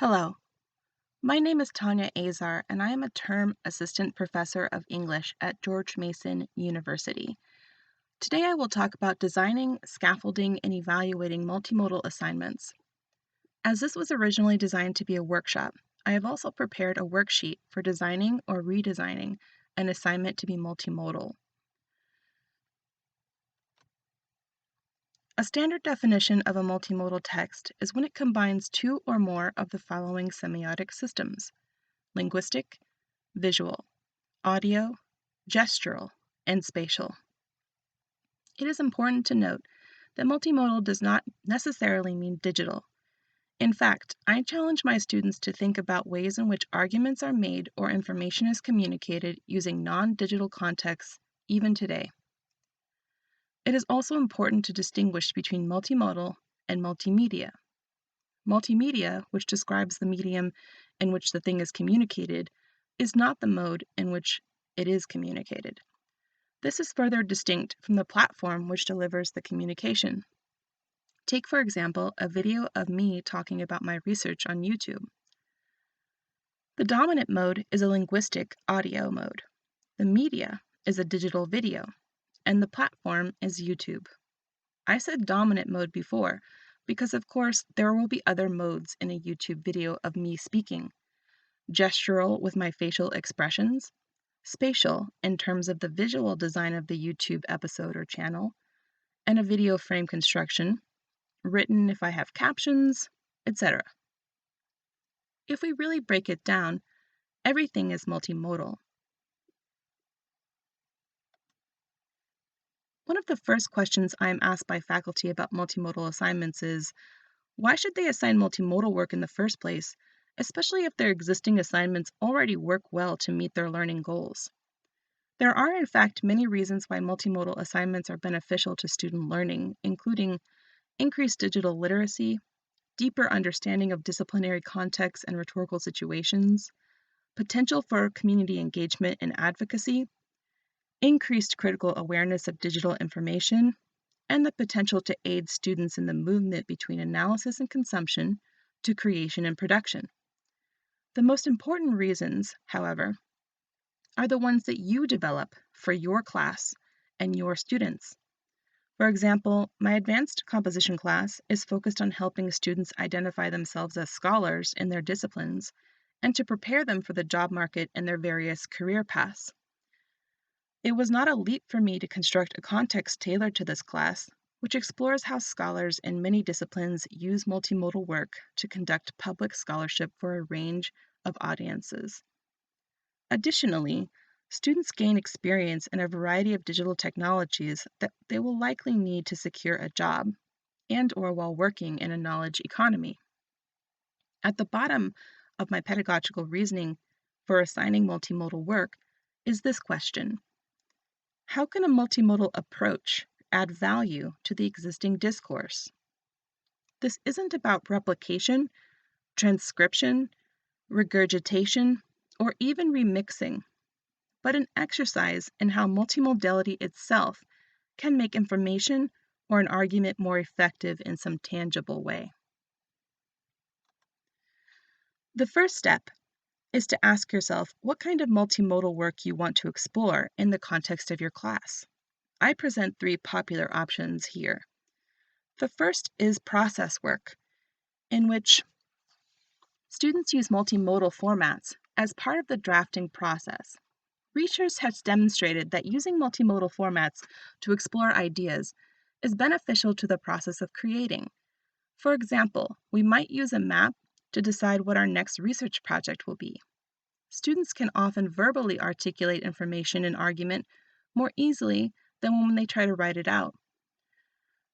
Hello, my name is Tanya Azar, and I am a term assistant professor of English at George Mason University. Today I will talk about designing, scaffolding, and evaluating multimodal assignments. As this was originally designed to be a workshop, I have also prepared a worksheet for designing or redesigning an assignment to be multimodal. A standard definition of a multimodal text is when it combines two or more of the following semiotic systems: linguistic, visual, audio, gestural, and spatial. It is important to note that multimodal does not necessarily mean digital. In fact, I challenge my students to think about ways in which arguments are made or information is communicated using non-digital contexts even today. It is also important to distinguish between multimodal and multimedia. Multimedia, which describes the medium in which the thing is communicated, is not the mode in which it is communicated. This is further distinct from the platform which delivers the communication. Take, for example, a video of me talking about my research on YouTube. The dominant mode is a linguistic audio mode. The media is a digital video, and the platform is YouTube. I said dominant mode before because, of course, there will be other modes in a YouTube video of me speaking: gestural with my facial expressions, spatial in terms of the visual design of the YouTube episode or channel, and a video frame construction, written if I have captions, etc. If we really break it down, everything is multimodal. One of the first questions I am asked by faculty about multimodal assignments is, why should they assign multimodal work in the first place, especially if their existing assignments already work well to meet their learning goals? There are, in fact, many reasons why multimodal assignments are beneficial to student learning, including increased digital literacy, deeper understanding of disciplinary contexts and rhetorical situations, potential for community engagement and advocacy, increased critical awareness of digital information, and the potential to aid students in the movement between analysis and consumption to creation and production. The most important reasons, however, are the ones that you develop for your class and your students. For example, my advanced composition class is focused on helping students identify themselves as scholars in their disciplines and to prepare them for the job market and their various career paths. It was not a leap for me to construct a context tailored to this class, which explores how scholars in many disciplines use multimodal work to conduct public scholarship for a range of audiences. Additionally, students gain experience in a variety of digital technologies that they will likely need to secure a job and/or while working in a knowledge economy. At the bottom of my pedagogical reasoning for assigning multimodal work is this question: how can a multimodal approach add value to the existing discourse? This isn't about replication, transcription, regurgitation, or even remixing, but an exercise in how multimodality itself can make information or an argument more effective in some tangible way. The first step is to ask yourself what kind of multimodal work you want to explore in the context of your class. I present three popular options here. The first is process work, in which students use multimodal formats as part of the drafting process. Research has demonstrated that using multimodal formats to explore ideas is beneficial to the process of creating. For example, we might use a map to decide what our next research project will be. Students can often verbally articulate information and argument more easily than when they try to write it out.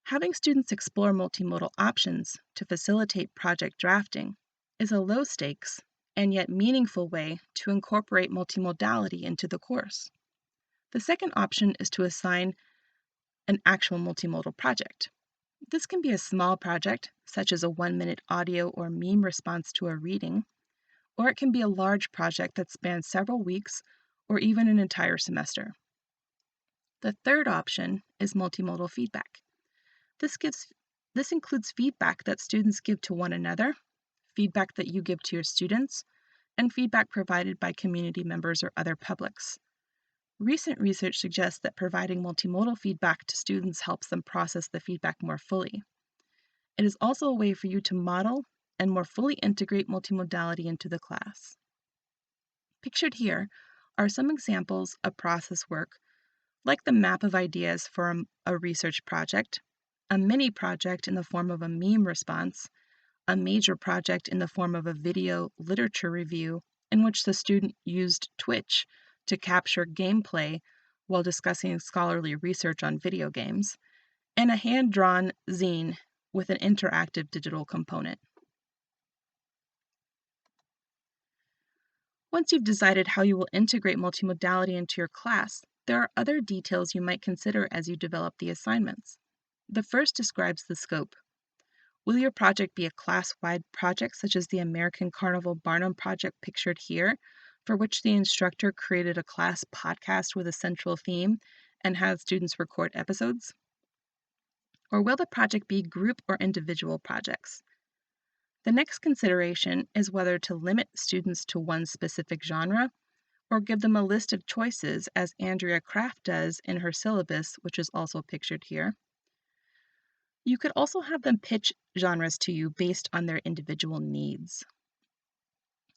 Having students explore multimodal options to facilitate project drafting is a low-stakes and yet meaningful way to incorporate multimodality into the course. The second option is to assign an actual multimodal project. This can be a small project, such as a 1-minute audio or meme response to a reading, or it can be a large project that spans several weeks or even an entire semester. The third option is multimodal feedback. This includes feedback that students give to one another, feedback that you give to your students, and feedback provided by community members or other publics. Recent research suggests that providing multimodal feedback to students helps them process the feedback more fully. It is also a way for you to model and more fully integrate multimodality into the class. Pictured here are some examples of process work, like the map of ideas for a research project, a mini project in the form of a meme response, a major project in the form of a video literature review in which the student used Twitch to capture gameplay while discussing scholarly research on video games, and a hand-drawn zine with an interactive digital component. Once you've decided how you will integrate multimodality into your class, there are other details you might consider as you develop the assignments. The first describes the scope. Will your project be a class-wide project such as the American Carnival Barnum project pictured here, for which the instructor created a class podcast with a central theme and had students record episodes? Or will the project be group or individual projects? The next consideration is whether to limit students to one specific genre or give them a list of choices as Andrea Kraft does in her syllabus, which is also pictured here. You could also have them pitch genres to you based on their individual needs.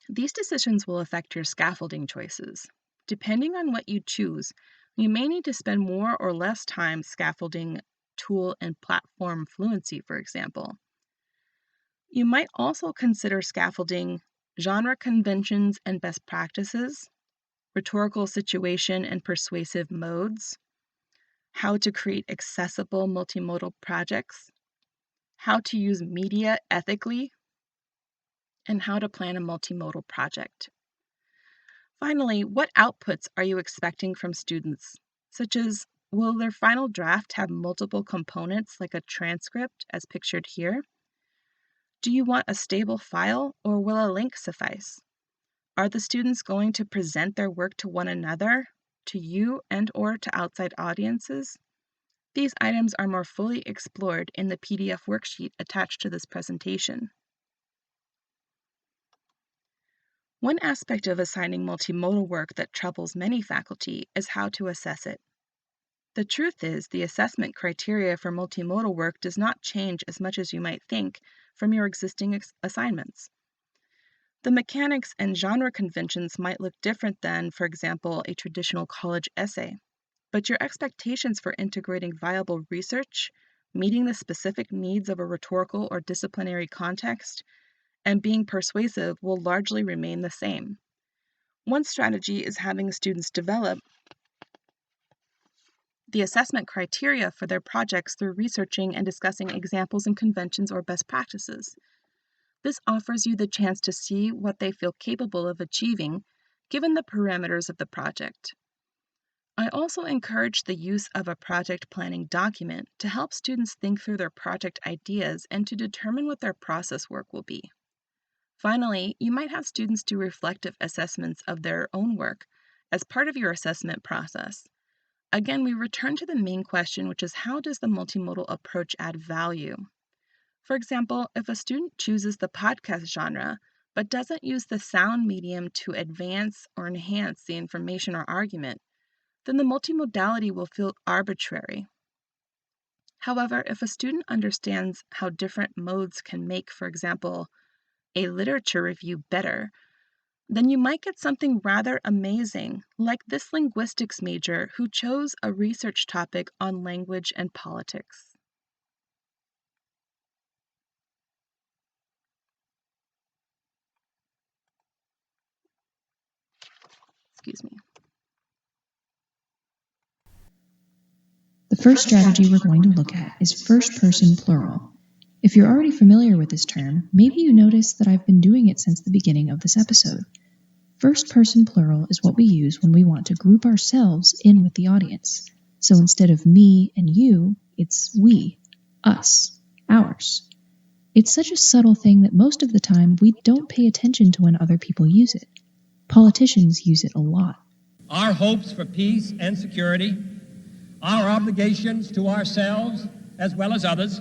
These decisions will affect your scaffolding choices. Depending on what you choose, you may need to spend more or less time scaffolding tool and platform fluency, for example. You might also consider scaffolding genre conventions and best practices, rhetorical situation and persuasive modes, how to create accessible multimodal projects, how to use media ethically, and how to plan a multimodal project. Finally, what outputs are you expecting from students, such as will their final draft have multiple components like a transcript as pictured here? Do you want a stable file or will a link suffice? Are the students going to present their work to one another, to you, and/or to outside audiences? These items are more fully explored in the PDF worksheet attached to this presentation. One aspect of assigning multimodal work that troubles many faculty is how to assess it. The truth is, the assessment criteria for multimodal work does not change as much as you might think from your existing assignments. The mechanics and genre conventions might look different than, for example, a traditional college essay, but your expectations for integrating viable research, meeting the specific needs of a rhetorical or disciplinary context, and being persuasive will largely remain the same. One strategy is having students develop the assessment criteria for their projects through researching and discussing examples and conventions or best practices. This offers you the chance to see what they feel capable of achieving given the parameters of the project. I also encourage the use of a project planning document to help students think through their project ideas and to determine what their process work will be. Finally, you might have students do reflective assessments of their own work as part of your assessment process. Again, we return to the main question, which is how does the multimodal approach add value? For example, if a student chooses the podcast genre but doesn't use the sound medium to advance or enhance the information or argument, then the multimodality will feel arbitrary. However, if a student understands how different modes can make, for example, a literature review better, then you might get something rather amazing, like this linguistics major who chose a research topic on language and politics. Excuse me. The first strategy we're going to look at is first-person plural. If you're already familiar with this term, maybe you noticed that I've been doing it since the beginning of this episode. First-person plural is what we use when we want to group ourselves in with the audience. So instead of me and you, it's we, us, ours. It's such a subtle thing that most of the time we don't pay attention to when other people use it. Politicians use it a lot. Our hopes for peace and security, our obligations to ourselves as well as others,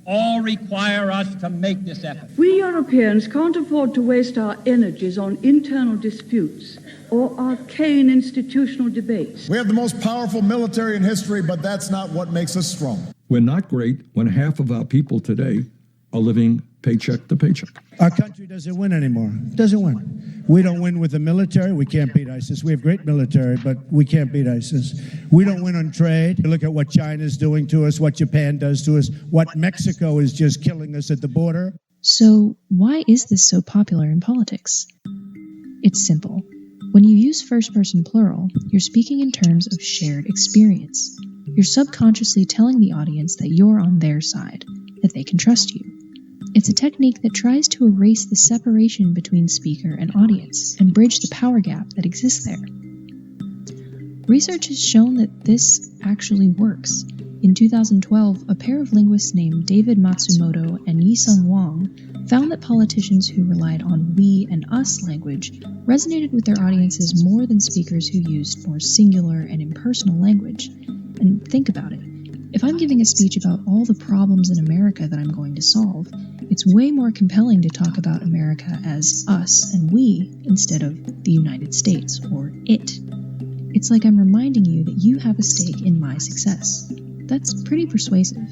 all require us to make this effort. We Europeans can't afford to waste our energies on internal disputes or arcane institutional debates. We have the most powerful military in history, but that's not what makes us strong. We're not great when half of our people today are living paycheck to paycheck. Our country doesn't win anymore. Doesn't win. We don't win with the military. We can't beat ISIS. We have great military, but we can't beat ISIS. We don't win on trade. Look at what China's doing to us, what Japan does to us, what Mexico is just killing us at the border. So, why is this so popular in politics? It's simple. When you use first-person plural, you're speaking in terms of shared experience. You're subconsciously telling the audience that you're on their side, that they can trust you. It's a technique that tries to erase the separation between speaker and audience and bridge the power gap that exists there. Research has shown that this actually works. In 2012, a pair of linguists named David Matsumoto and Yisung Wang found that politicians who relied on we and us language resonated with their audiences more than speakers who used more singular and impersonal language. And think about it. If I'm giving a speech about all the problems in America that I'm going to solve, it's way more compelling to talk about America as us and we instead of the United States or it. It's like I'm reminding you that you have a stake in my success. That's pretty persuasive.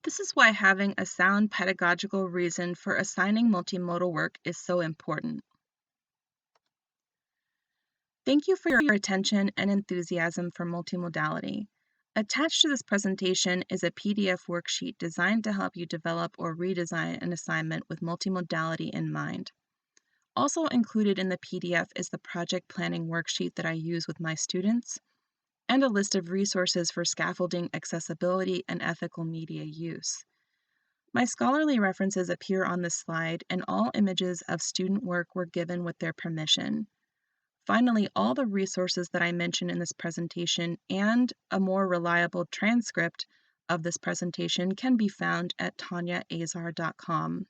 This is why having a sound pedagogical reason for assigning multimodal work is so important. Thank you for your attention and enthusiasm for multimodality. Attached to this presentation is a PDF worksheet designed to help you develop or redesign an assignment with multimodality in mind. Also included in the PDF is the project planning worksheet that I use with my students, and a list of resources for scaffolding, accessibility, and ethical media use. My scholarly references appear on this slide, and all images of student work were given with their permission. Finally, all the resources that I mentioned in this presentation and a more reliable transcript of this presentation can be found at tanyaazar.com.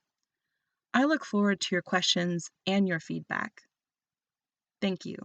I look forward to your questions and your feedback. Thank you.